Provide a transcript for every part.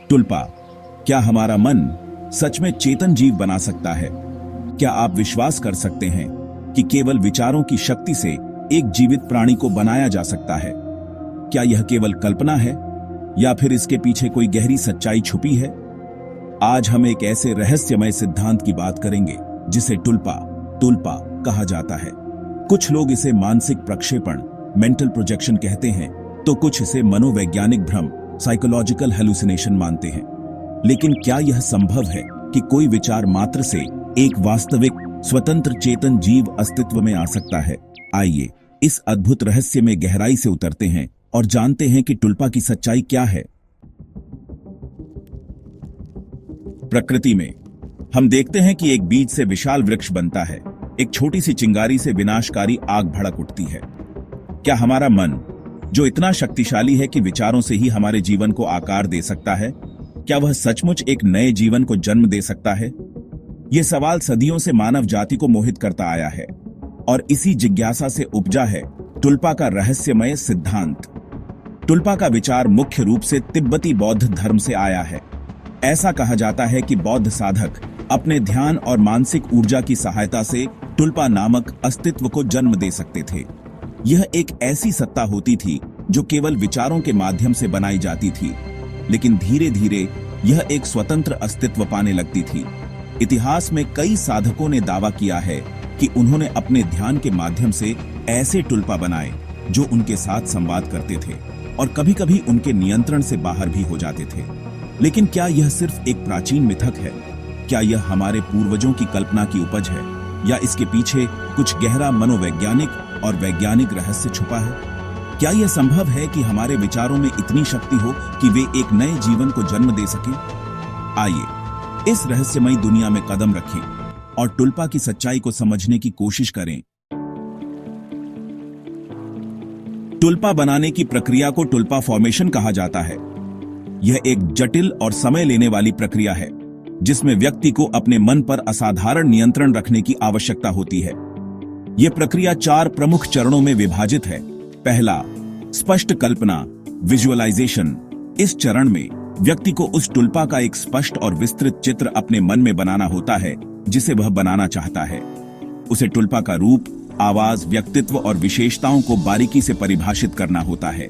टुल्पा, क्या हमारा मन सच में चेतन जीव बना सकता है? क्या आप विश्वास कर सकते हैं कि केवल विचारों की शक्ति से एक जीवित प्राणी को बनाया जा सकता है? क्या यह केवल कल्पना है या फिर इसके पीछे कोई गहरी सच्चाई छुपी है? आज हम एक ऐसे रहस्यमय सिद्धांत की बात करेंगे जिसे टुल्पा कहा जाता है। कुछ लोग इसे मानसिक प्रक्षेपण, मेंटल प्रोजेक्शन कहते हैं, तो कुछ इसे मनोवैज्ञानिक भ्रम, साइकोलॉजिकल हेलुसिनेशन मानते हैं। लेकिन क्या यह संभव है कि कोई विचार मात्र से एक वास्तविक स्वतंत्र चेतन जीव अस्तित्व में आ सकता है? आइए इस अद्भुत रहस्य में गहराई से उतरते हैं और जानते हैं कि टुल्पा की सच्चाई क्या है। प्रकृति में हम देखते हैं कि एक बीज से विशाल वृक्ष बनता है, एक छोटी सी चिंगारी से विनाशकारी आग भड़क उठती है। क्या हमारा मन, जो इतना शक्तिशाली है कि विचारों से ही हमारे जीवन को आकार दे सकता है, क्या वह सचमुच एक नए जीवन को जन्म दे सकता है? यह सवाल सदियों से मानव जाति को मोहित करता आया है और इसी जिज्ञासा से उपजा है टुल्पा का रहस्यमय सिद्धांत। टुल्पा का विचार मुख्य रूप से तिब्बती बौद्ध धर्म से आया है। ऐसा कहा जाता है कि बौद्ध साधक अपने ध्यान और मानसिक ऊर्जा की सहायता से टुल्पा नामक अस्तित्व को जन्म दे सकते थे। यह एक ऐसी सत्ता होती थी जो केवल विचारों के माध्यम से बनाई जाती थी, लेकिन धीरे धीरे यह एक स्वतंत्र अस्तित्व पाने लगती थी। इतिहास में कई साधकों ने दावा किया है कि उन्होंने अपने ध्यान के माध्यम से ऐसे टुल्पा बनाए जो उनके साथ संवाद करते थे और कभी-कभी उनके नियंत्रण से बाहर भी हो जाते थे। लेकिन क्या यह सिर्फ एक प्राचीन मिथक है? क्या यह हमारे पूर्वजों की कल्पना की उपज है या इसके पीछे कुछ गहरा मनोवैज्ञानिक और वैज्ञानिक रहस्य छुपा है? क्या यह संभव है कि हमारे विचारों में इतनी शक्ति हो कि वे एक नए जीवन को जन्म दे सकें? आइए इस रहस्यमयी दुनिया में कदम रखें और टुल्पा की सच्चाई को समझने की कोशिश करें। टुल्पा बनाने की प्रक्रिया को टुल्पा फॉर्मेशन कहा जाता है। यह एक जटिल और समय लेने वाली प्रक्रिया है जिसमें व्यक्ति को अपने मन पर असाधारण नियंत्रण रखने की आवश्यकता होती है। यह प्रक्रिया 4 प्रमुख चरणों में विभाजित है। पहला, स्पष्ट कल्पना, विजुअलाइजेशन। इस चरण में व्यक्ति को उस टुल्पा का एक स्पष्ट और विस्तृत चित्र अपने मन में बनाना होता है जिसे वह बनाना चाहता है। उसे टुल्पा का रूप, आवाज, व्यक्तित्व और विशेषताओं को बारीकी से परिभाषित करना होता है।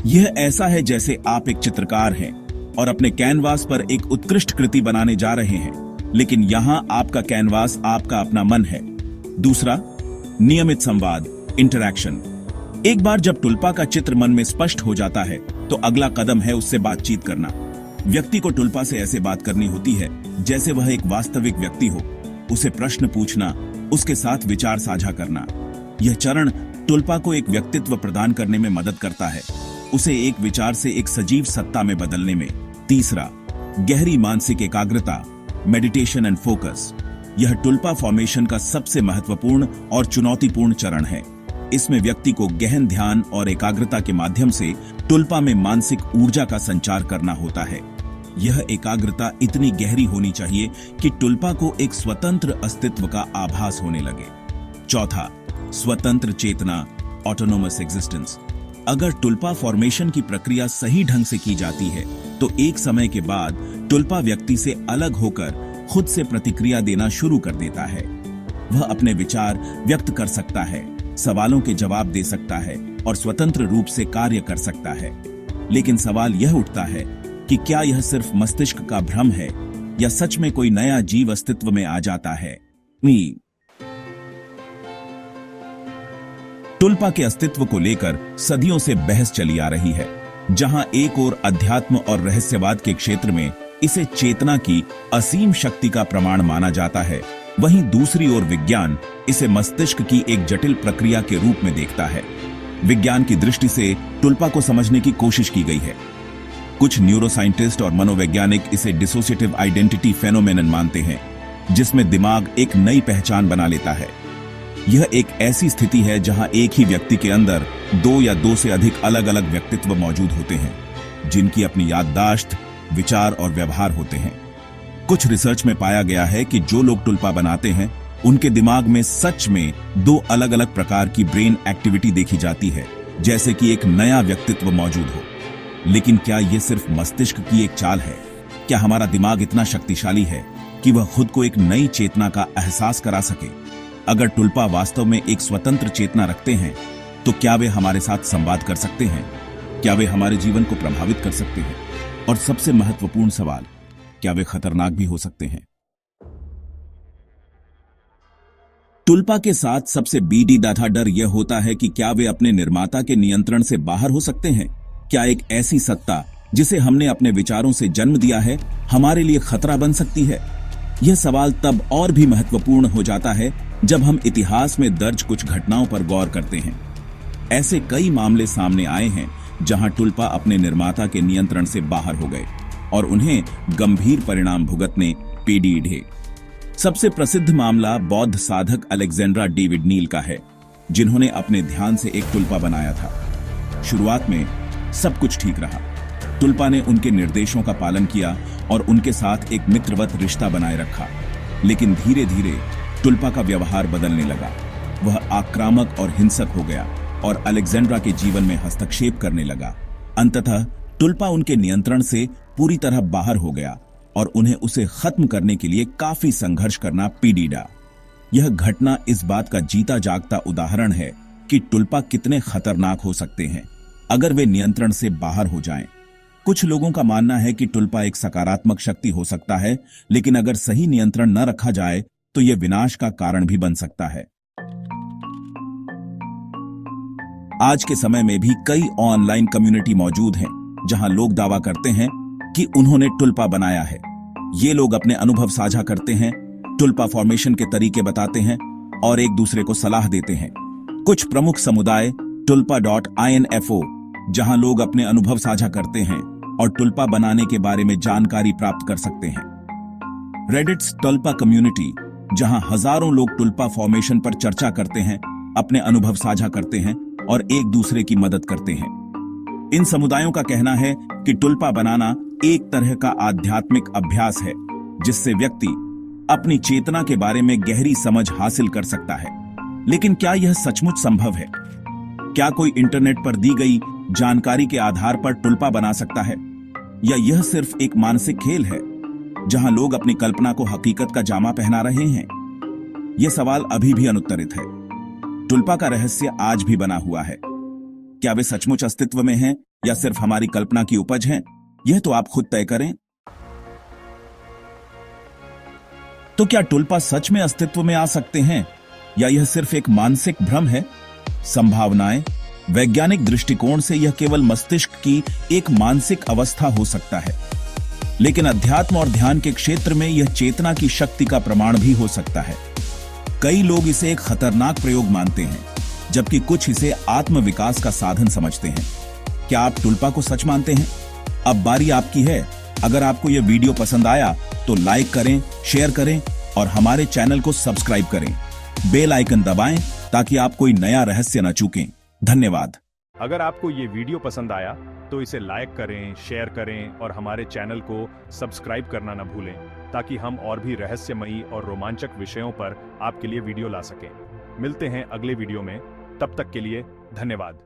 यह ऐसा है जैसे आप एक चित्रकार हैं और अपने कैनवास पर एक उत्कृष्ट कृति बनाने जा रहे हैं, लेकिन यहां आपका कैनवास आपका अपना मन है। दूसरा, नियमित संवाद, इंटरैक्शन। एक बार जब टुल्पा का चित्र मन में स्पष्ट हो जाता है तो अगला कदम है उससे बातचीत करना। व्यक्ति को टुल्पा से ऐसे बात करनी होती है जैसे वह एक वास्तविक व्यक्ति हो। उसे प्रश्न पूछना, उसके साथ विचार साझा करना। यह चरण टुल्पा को एक व्यक्तित्व प्रदान करने में मदद करता है, उसे एक विचार से एक सजीव सत्ता में बदलने में। तीसरा, गहरी मानसिक एकाग्रता, मेडिटेशन एंड फोकस। यह टुल्पा फॉर्मेशन का सबसे महत्वपूर्ण और चुनौतीपूर्ण चरण है। इसमें व्यक्ति को गहन ध्यान और एकाग्रता के माध्यम से टुल्पा में मानसिक ऊर्जा का संचार करना होता है। यह एकाग्रता इतनी गहरी होनी चाहिए कि टुल्पा को एक स्वतंत्र अस्तित्व का आभास होने लगे। चौथा, स्वतंत्र चेतना, ऑटोनोमस एग्जिस्टेंस। अगर टुल्पा फॉर्मेशन की प्रक्रिया सही ढंग से की जाती है तो एक समय के बाद टुल्पा व्यक्ति से अलग होकर खुद से प्रतिक्रिया देना शुरू कर देता है। वह अपने विचार व्यक्त कर सकता है, सवालों के जवाब दे सकता है और स्वतंत्र रूप से कार्य कर सकता है। लेकिन सवाल यह उठता है कि क्या यह सिर्फ मस्तिष्क का भ्रम है या सच में कोई नया जीव अस्तित्व में आ जाता है? टुल्पा के अस्तित्व को लेकर सदियों से बहस चली आ रही है। जहां एक ओर अध्यात्म और रहस्यवाद के क्षेत्र में इसे चेतना की असीम शक्ति का प्रमाण माना जाता है, वहीं दूसरी ओर विज्ञान इसे मस्तिष्क की एक जटिल प्रक्रिया के रूप में देखता है। विज्ञान की दृष्टि से टुल्पा को समझने की कोशिश की गई है। कुछ न्यूरोसाइंटिस्ट और मनोवैज्ञानिक इसे डिसोसिएटिव आइडेंटिटी फेनोमेनन मानते हैं, जिसमें दिमाग एक नई पहचान बना लेता है। यह एक ऐसी स्थिति है जहां एक ही व्यक्ति के अंदर 2 या 2 से अधिक अलग-अलग व्यक्तित्व मौजूद होते हैं, जिनकी अपनी याददाश्त, विचार और व्यवहार होते हैं। कुछ रिसर्च में पाया गया है कि जो लोग टुल्पा बनाते हैं उनके दिमाग में सच में 2 अलग-अलग प्रकार की ब्रेन एक्टिविटी देखी जाती है, जैसे कि एक नया व्यक्तित्व मौजूद हो। लेकिन क्या यह सिर्फ मस्तिष्क की एक चाल है क्या हमारा दिमाग इतना शक्तिशाली है कि वह खुद को एक नई चेतना का एहसास करा सके? अगर टुल्पा वास्तव में एक स्वतंत्र चेतना रखते हैं, तो क्या वे हमारे साथ संवाद कर सकते हैं? क्या वे हमारे जीवन को प्रभावित कर सकते हैं? और सबसे महत्वपूर्ण सवाल, क्या वे खतरनाक भी हो सकते हैं? टुल्पा के साथ सबसे बीडीडाठा डर यह होता है कि क्या वे अपने निर्माता के नियंत्रण से बाहर हो सकते हैं? क्या एक ऐसी सत्ता जिसे हमने अपने विचारों से जन्म दिया है, हमारे लिए खतरा बन सकती है? यह सवाल तब और भी महत्वपूर्ण हो जाता है जब हम इतिहास में दर्ज कुछ घटनाओं पर गौर करते हैं। ऐसे कई मामले सामने आए हैं जहां टुल्पा अपने निर्माता के नियंत्रण से बाहर हो गए और उन्हें गंभीर परिणाम भुगतने पीड़े। सबसे प्रसिद्ध मामला बौद्ध साधक अलेक्जेंड्रा डेविड नील का है, जिन्होंने अपने ध्यान से एक टुल्पा बनाया था। शुरुआत में सब कुछ ठीक रहा। टुल्पा ने उनके निर्देशों का पालन किया और उनके साथ एक मित्रवत रिश्ता बनाए रखा। लेकिन धीरे धीरे टुल्पा का व्यवहार बदलने लगा। वह आक्रामक और हिंसक हो गया और अलेक्जेंड्रा के जीवन में हस्तक्षेप करने लगा। अंततः टुल्पा उनके नियंत्रण से पूरी तरह बाहर हो गया और उन्हें उसे खत्म करने के लिए काफी संघर्ष करना पीड़ा। यह घटना इस बात का जीता जागता उदाहरण है कि टुल्पा कितने खतरनाक हो सकते हैं अगर वे नियंत्रण से बाहर हो जाएं। कुछ लोगों का मानना है कि टुल्पा एक सकारात्मक शक्ति हो सकता है, लेकिन अगर सही नियंत्रण न रखा जाए तो यह विनाश का कारण भी बन सकता है। आज के समय में भी कई ऑनलाइन कम्युनिटी मौजूद हैं जहां लोग दावा करते हैं कि उन्होंने टुल्पा बनाया है। ये लोग अपने अनुभव साझा करते हैं, टुल्पा फॉर्मेशन के तरीके बताते हैं और एक दूसरे को सलाह देते हैं। कुछ प्रमुख समुदाय tulpa.info, जहां लोग अपने अनुभव साझा करते हैं और टुल्पा बनाने के बारे में जानकारी प्राप्त कर सकते हैं। रेडिट्स टुल्पा कम्युनिटी, जहां हजारों लोग टुल्पा फॉर्मेशन पर चर्चा करते हैं, अपने अनुभव साझा करते हैं और एक दूसरे की मदद करते हैं। इन समुदायों का कहना है कि टुल्पा बनाना एक तरह का आध्यात्मिक अभ्यास है जिससे व्यक्ति अपनी चेतना के बारे में गहरी समझ हासिल कर सकता है। लेकिन क्या यह सचमुच संभव है? क्या कोई इंटरनेट पर दी गई जानकारी के आधार पर टुल्पा बना सकता है, या यह सिर्फ एक मानसिक खेल है जहां लोग अपनी कल्पना को हकीकत का जामा पहना रहे हैं? यह सवाल अभी भी अनुत्तरित है। टुल्पा का रहस्य आज भी बना हुआ है। क्या वे सचमुच अस्तित्व में हैं या सिर्फ हमारी कल्पना की उपज हैं? यह तो आप खुद तय करें। तो क्या टुल्पा सच में अस्तित्व में आ सकते हैं या यह सिर्फ एक मानसिक भ्रम है? संभावनाएं, वैज्ञानिक दृष्टिकोण से यह केवल मस्तिष्क की एक मानसिक अवस्था हो सकता है, लेकिन अध्यात्म और ध्यान के क्षेत्र में यह चेतना की शक्ति का प्रमाण भी हो सकता है। कई लोग इसे एक खतरनाक प्रयोग मानते हैं, जबकि कुछ इसे आत्म विकास का साधन समझते हैं। क्या आप टुल्पा को सच मानते हैं? अब बारी आपकी है। अगर आपको यह वीडियो पसंद आया तो लाइक करें, शेयर करें और हमारे चैनल को सब्सक्राइब करें। बेल आइकन दबाएं ताकि आप कोई नया रहस्य न चूकें। धन्यवाद। अगर आपको ये वीडियो पसंद आया तो इसे लाइक करें, शेयर करें और हमारे चैनल को सब्सक्राइब करना न भूलें, ताकि हम और भी रहस्यमयी और रोमांचक विषयों पर आपके लिए वीडियो ला सकें। मिलते हैं अगले वीडियो में, तब तक के लिए धन्यवाद।